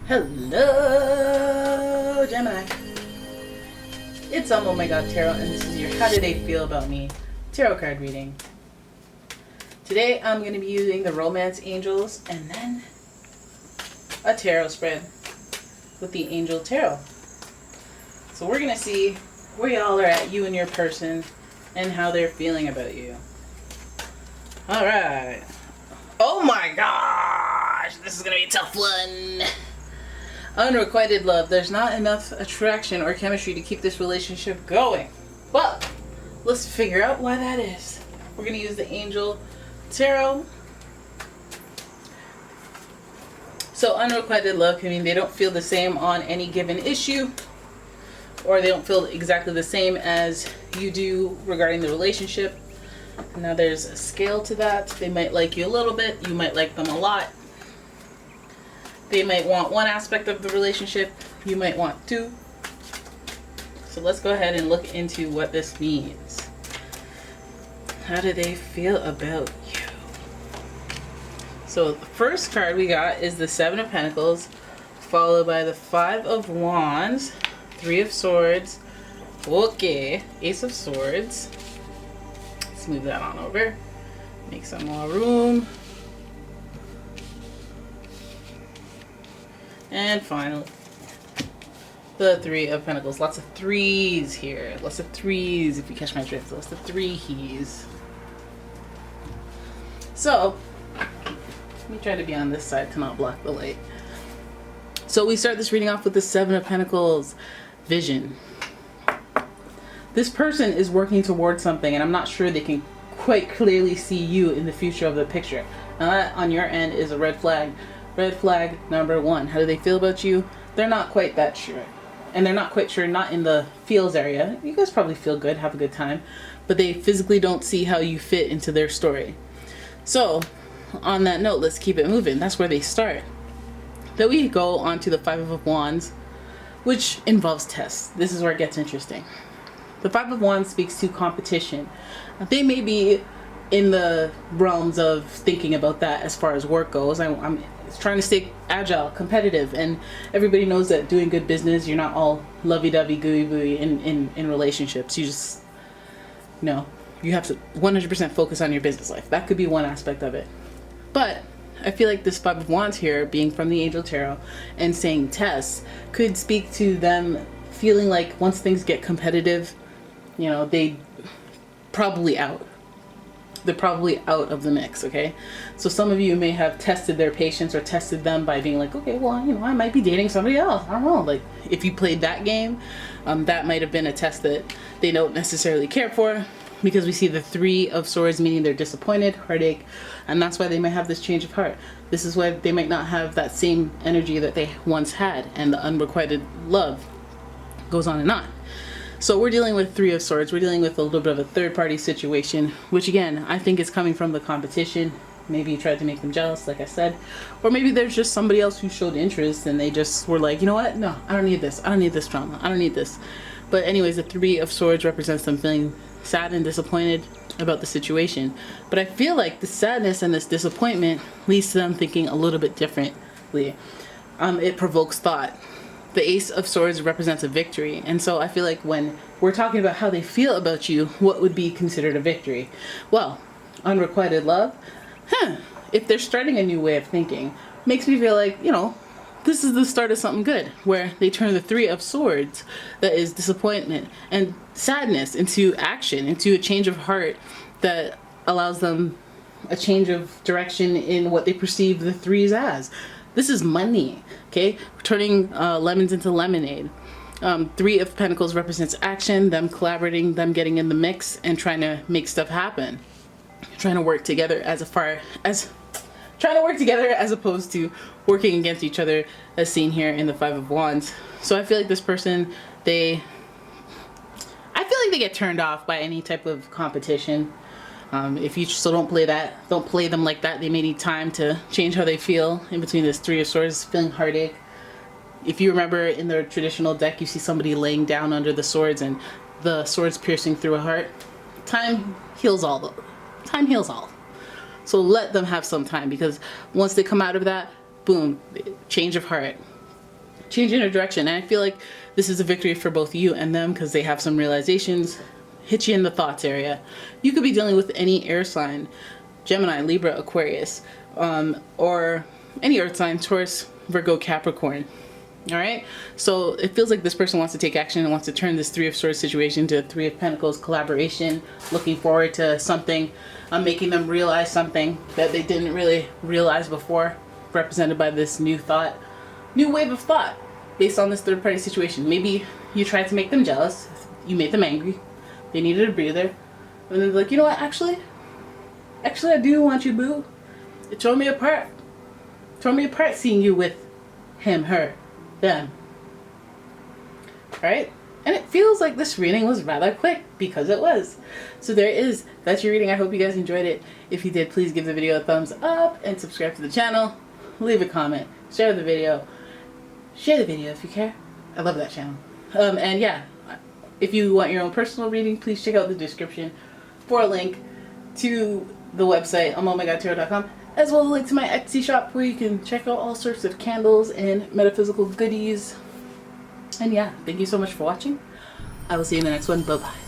Hello, Gemini. It's umomgtarot, and this is your How Do They Feel About Me tarot card reading. Today I'm going to be using the Romance Angels and then a tarot spread with the Angel Tarot. So we're going to see where y'all are at, you and your person, and how they're feeling about you. Alright. Oh my gosh! This is going to be a tough one. Unrequited love. There's not enough attraction or chemistry to keep this relationship going. But let's figure out why that is. We're going to use the Angel Tarot. So unrequited love can mean they don't feel the same on any given issue, or they don't feel exactly the same as you do regarding the relationship. Now there's a scale to that. They might like you a little bit, you might like them a lot. They might want one aspect of the relationship, you might want two. So let's go ahead and look into what this means. How do they feel about you? So the first card we got is the Seven of Pentacles, followed by the Five of Wands, Three of Swords, okay, Ace of Swords. Let's move that on over, make some more room. And finally, the Three of Pentacles. Lots of threes here. Lots of threes, if you catch my drift. Lots of threes. So, let me try to be on this side to not block the light. So we start this reading off with the Seven of Pentacles. Vision. This person is working towards something, and I'm not sure they can quite clearly see you in the future of the picture. Now that on your end is a red flag. Red flag number one. How do they feel about you? They're not quite that sure. And they're not quite sure, not in the feels area. You guys probably feel good, have a good time. But they physically don't see how you fit into their story. So, on that note, let's keep it moving. That's where they start. Then we go on to the Five of Wands, which involves tests. This is where it gets interesting. The Five of Wands speaks to competition. They may be in the realms of thinking about that as far as work goes. I'm trying to stay agile, competitive, and everybody knows that doing good business, you're not all lovey-dovey, gooey-booey in relationships. You just, you have to 100% focus on your business life. That could be one aspect of it. But I feel like this Five of Wands here, being from the Angel Tarot and saying tests, could speak to them feeling like once things get competitive, they probably out. They're probably out of the mix, okay? So some of you may have tested their patience or tested them by being like, okay, well, I might be dating somebody else. I don't know. Like, if you played that game, that might have been a test that they don't necessarily care for, because we see the Three of Swords, meaning they're disappointed, heartache, and that's why they might have this change of heart. This is why they might not have that same energy that they once had, and the unrequited love goes on and on. So we're dealing with Three of Swords. We're dealing with a little bit of a third-party situation, which again, I think is coming from the competition. Maybe you tried to make them jealous, like I said. Or maybe there's just somebody else who showed interest and they just were like, you know what? No, I don't need this. I don't need this drama. I don't need this. But anyways, the Three of Swords represents them feeling sad and disappointed about the situation. But I feel like the sadness and this disappointment leads to them thinking a little bit differently. It provokes thought. The Ace of Swords represents a victory, and so I feel like when we're talking about how they feel about you, what would be considered a victory? Well, unrequited love, if they're starting a new way of thinking, makes me feel like, this is the start of something good, where they turn the Three of Swords, that is disappointment and sadness, into action, into a change of heart that allows them a change of direction in what they perceive the threes as. This is money, okay? Turning lemons into lemonade. Three of Pentacles represents action, them collaborating, them getting in the mix and trying to make stuff happen. Trying to work together as opposed to working against each other, as seen here in the Five of Wands. So I feel like this person, I feel like they get turned off by any type of competition. If you still don't play them like that. They may need time to change how they feel in between this Three of Swords, feeling heartache. If you remember in the traditional deck, you see somebody laying down under the swords and the swords piercing through a heart. Time heals all. So let them have some time, because once they come out of that, boom, change of heart. changing their direction. And I feel like this is a victory for both you and them because they have some realizations. Hit you in the thoughts area. You could be dealing with any air sign, Gemini, Libra, Aquarius, or any earth sign, Taurus, Virgo, Capricorn. All right, so it feels like this person wants to take action and wants to turn this Three of Swords situation to Three of Pentacles collaboration, looking forward to something, making them realize something that they didn't really realize before, represented by this new thought, new wave of thought based on this third party situation. Maybe you tried to make them jealous, you made them angry, they needed a breather, and they're like, you know what, actually I do want you, boo. It tore me apart. Seeing you with him, her, them. Right? And it feels like this reading was rather quick because it was. So that's your reading. I hope you guys enjoyed it. If you did, please give the video a thumbs up and subscribe to the channel. Leave a comment. Share the video. Share the video if you care. I love that channel. And yeah, if you want your own personal reading, please check out the description for a link to the website, umomgtarot.com, as well as a link to my Etsy shop where you can check out all sorts of candles and metaphysical goodies. And yeah, thank you so much for watching. I will see you in the next one. Bye-bye.